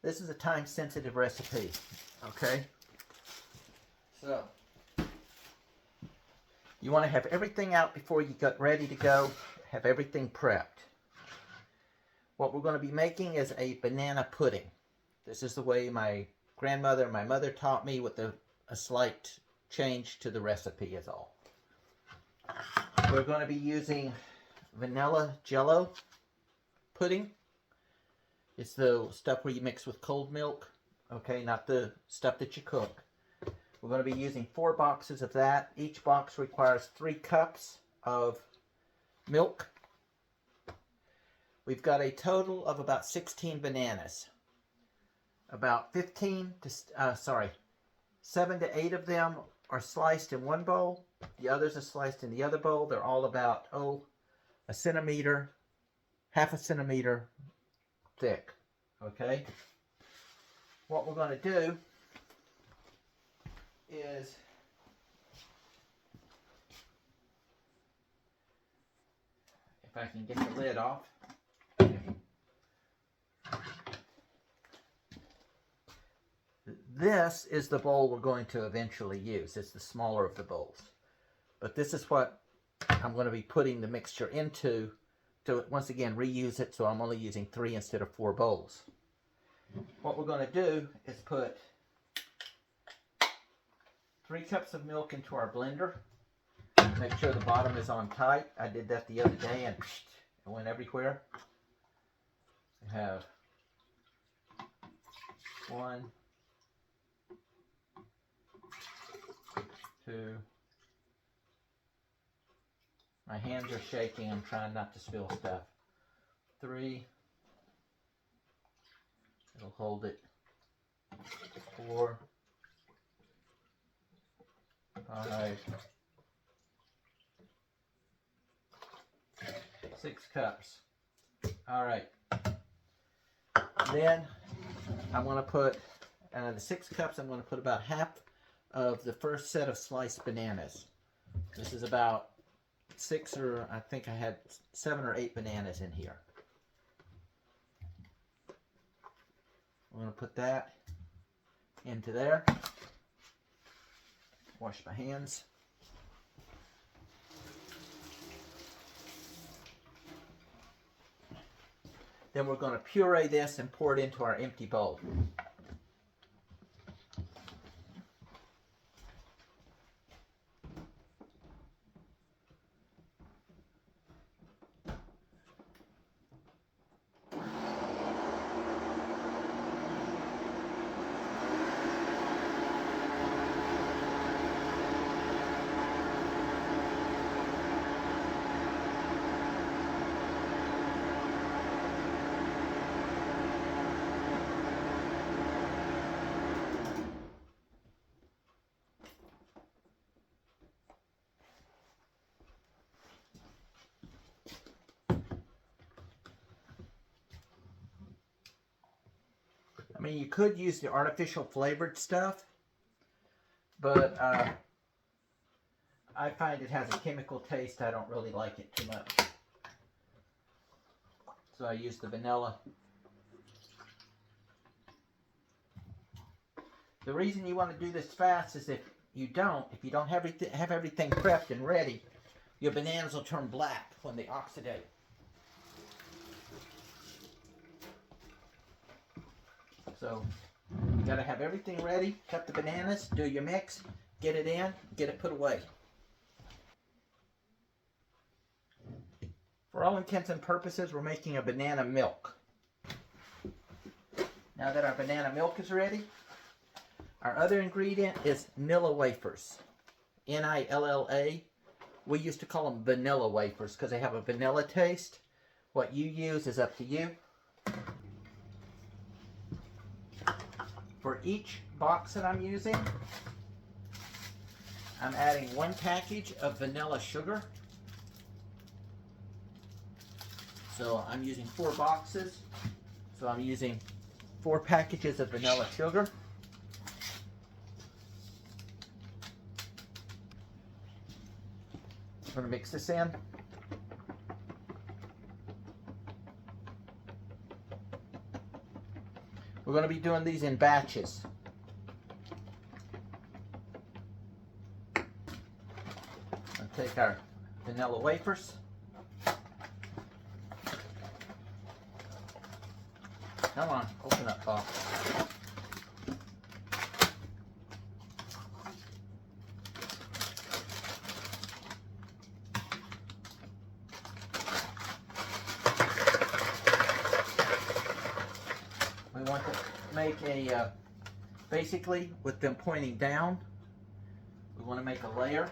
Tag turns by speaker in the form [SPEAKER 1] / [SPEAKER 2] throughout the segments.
[SPEAKER 1] This is a time-sensitive recipe, okay? So, you want to have everything out before you get ready to go. Have everything prepped. What we're going to be making is a banana pudding. This is the way my grandmother and my mother taught me, with a slight change to the recipe is all. We're going to be using vanilla jello pudding. It's the stuff where you mix with cold milk, okay, not the stuff that you cook. We're going to be using 4 boxes of that. Each box requires 3 cups of milk. We've got a total of about 16 bananas. About 7 to 8 of them are sliced in one bowl. The others are sliced in the other bowl. They're all about, a centimeter, half a centimeter thick, okay? What we're going to do is if I can get the lid off. This is the bowl we're going to eventually use. It's the smaller of the bowls. But this is what I'm going to be putting the mixture into to, once again, reuse it, so I'm only using 3 instead of 4 bowls. What we're going to do is put 3 cups of milk into our blender. Make sure the bottom is on tight. I did that the other day and it went everywhere. We have 1, 2. My hands are shaking. I'm trying not to spill stuff. 3. It'll hold it. 4. 5. 6 cups. All right. Then I'm going to put, the 6 cups, I'm going to put about half of the first set of sliced bananas. This is about 6, or I think I had 7 or 8 bananas in here. I'm going to put that into there. Wash my hands. Then we're going to puree this and pour it into our empty bowl. I mean, you could use the artificial flavored stuff, but I find it has a chemical taste. I don't really like it too much. So I use the vanilla. The reason you want to do this fast is if you don't have everything prepped and ready, your bananas will turn black when they oxidate. So you got to have everything ready. Cut the bananas, do your mix, get it in, get it put away. For all intents and purposes, we're making a banana milk. Now that our banana milk is ready, our other ingredient is Nilla wafers. N-I-L-L-A. We used to call them vanilla wafers because they have a vanilla taste. What you use is up to you. For each box that I'm using, I'm adding 1 package of vanilla sugar. So I'm using 4 boxes. So I'm using 4 packages of vanilla sugar. I'm going to mix this in. We're going to be doing these in batches. I'll take our vanilla wafers. Come on, open up, Bob. We want to make a, basically with them pointing down, we want to make a layer.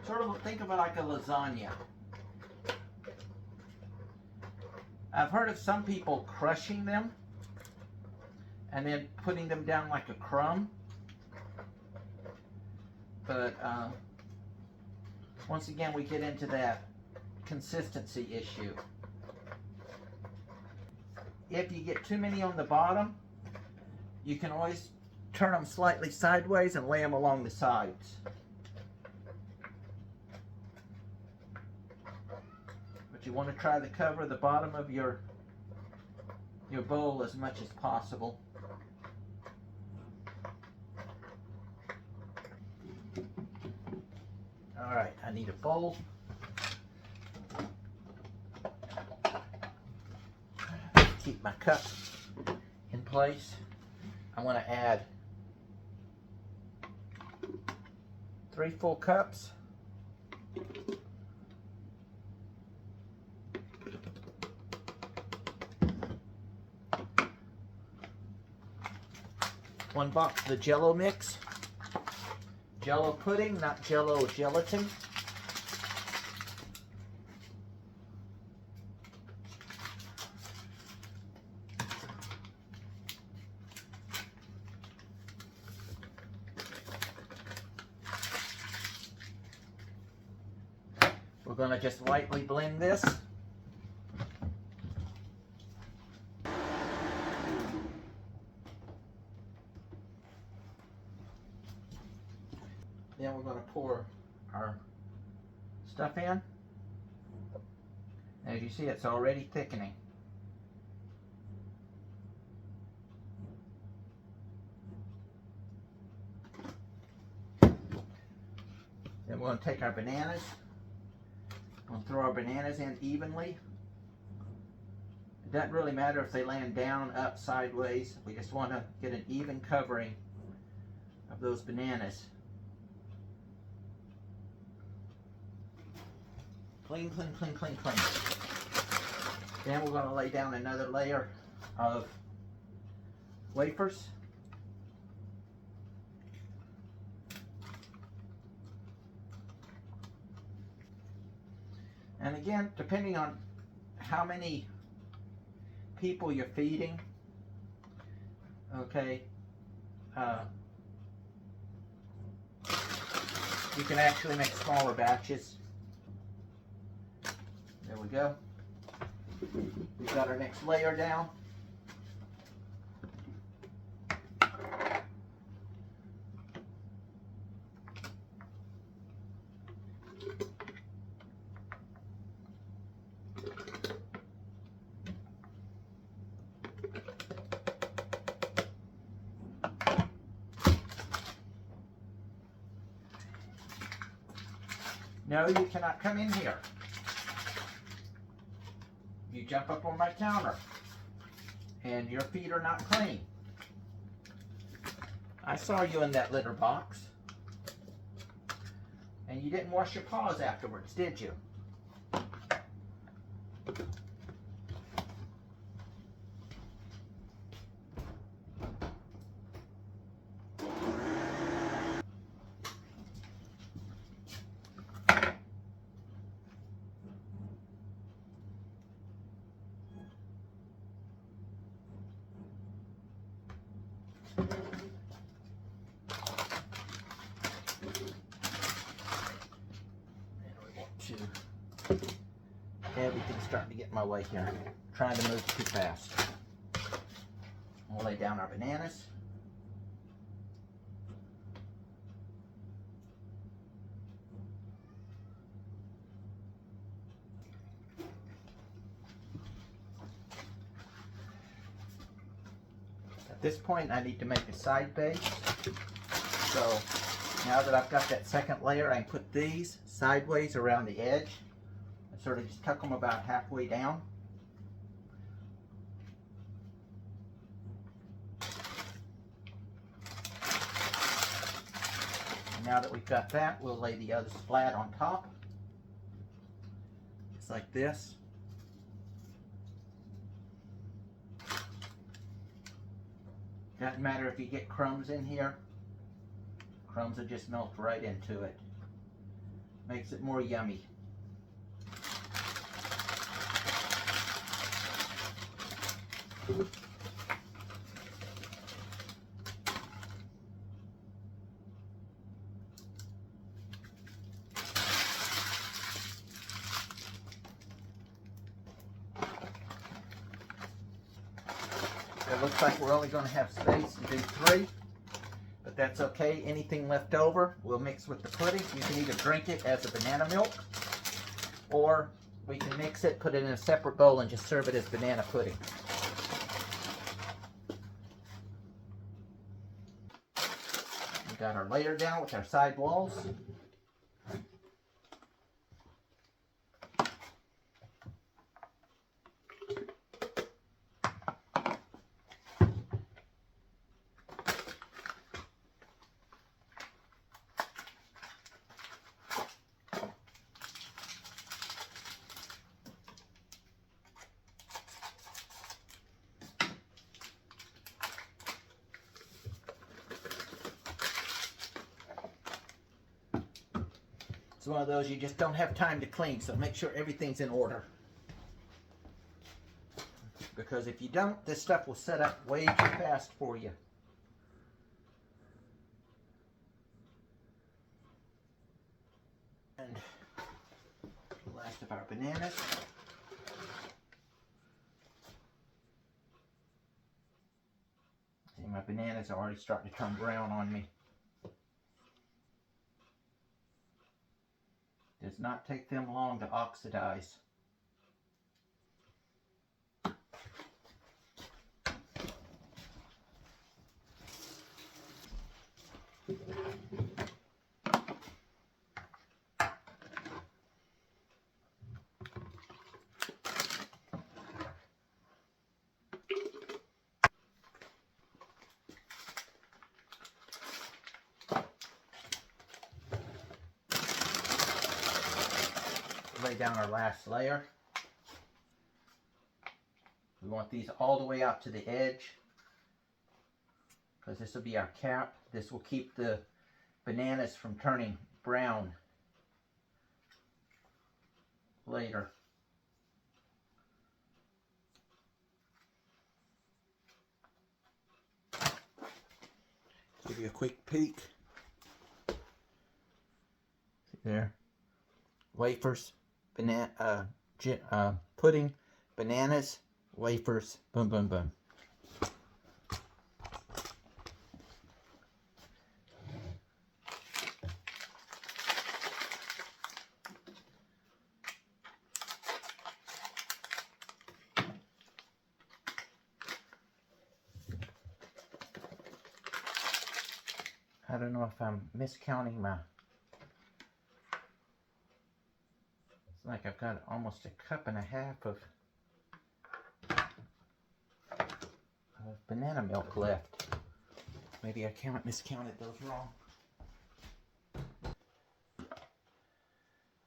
[SPEAKER 1] Sort of think of it like a lasagna. I've heard of some people crushing them and then putting them down like a crumb. But once again, we get into that consistency issue. If you get too many on the bottom, you can always turn them slightly sideways and lay them along the sides. But you want to try to cover the bottom of your bowl as much as possible. All right, I need a bowl. Keep my cup in place. I'm going to add 3 full cups. One box of the Jello mix. Jello pudding, not Jello gelatin. We're going to just lightly blend this. Then we're going to pour our stuff in. As you see, it's already thickening. Then we're going to take our bananas. We're going to throw our bananas in evenly. It doesn't really matter if they land down, up, sideways. We just want to get an even covering of those bananas. Clean, clean, clean, clean, clean. Then we're going to lay down another layer of wafers. And again, depending on how many people you're feeding, okay, you can actually make smaller batches. There we go. We've got our next layer down. No, you cannot come in here. You jump up on my counter and your feet are not clean. I saw you in that litter box and you didn't wash your paws afterwards, did you? Everything's starting to get in my way here. I'm trying to move too fast. We'll lay down our bananas. this point, I need to make a side base. So now that I've got that second layer, I can put these sideways around the edge and sort of just tuck them about halfway down. And now that we've got that, we'll lay the others flat on top, just like this. Doesn't matter if you get crumbs in here. Crumbs will just melt right into it. Makes it more yummy. It looks like we're only going to have space to do 3, but that's okay. Anything left over we'll mix with the pudding. You can either drink it as a banana milk, or we can mix it, put it in a separate bowl, and just serve it as banana pudding. We got our layer down with our side walls. It's one of those you just don't have time to clean, so make sure everything's in order. Because if you don't, this stuff will set up way too fast for you. And the last of our bananas. See, my bananas are already starting to turn brown on me. Does not take them long to oxidize. Lay down our last layer. We want these all the way out to the edge, because this will be our cap. This will keep the bananas from turning brown later. Give you a quick peek. See there? Wafers, banana, pudding, bananas, wafers, boom, boom, boom. I don't know if I'm miscounting my... It's like I've got almost a cup and a half of banana milk left. Maybe I miscounted those wrong.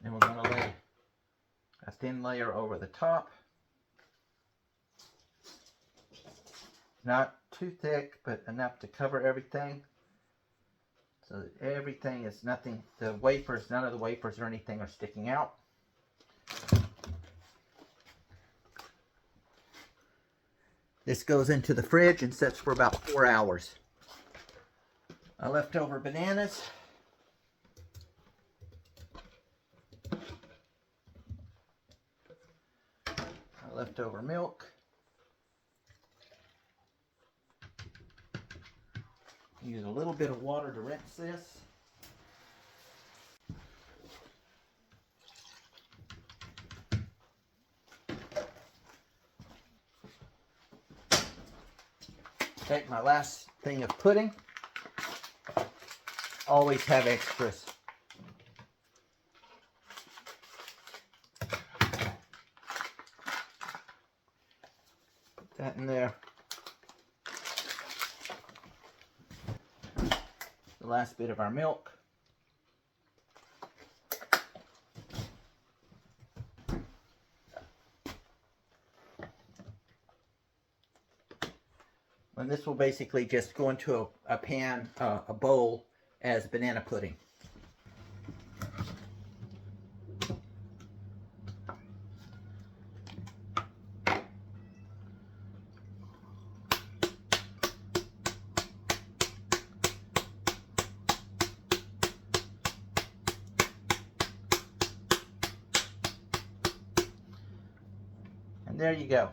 [SPEAKER 1] Then we're going to lay a thin layer over the top. Not too thick, but enough to cover everything. So that everything is nothing, the wafers, none of the wafers or anything are sticking out. This goes into the fridge and sits for about 4 hours. Our leftover bananas. Our leftover milk. Use a little bit of water to rinse this. Take my last thing of pudding. Always have extras. Put that in there. The last bit of our milk. And this will basically just go into a pan, a bowl, as banana pudding. And there you go.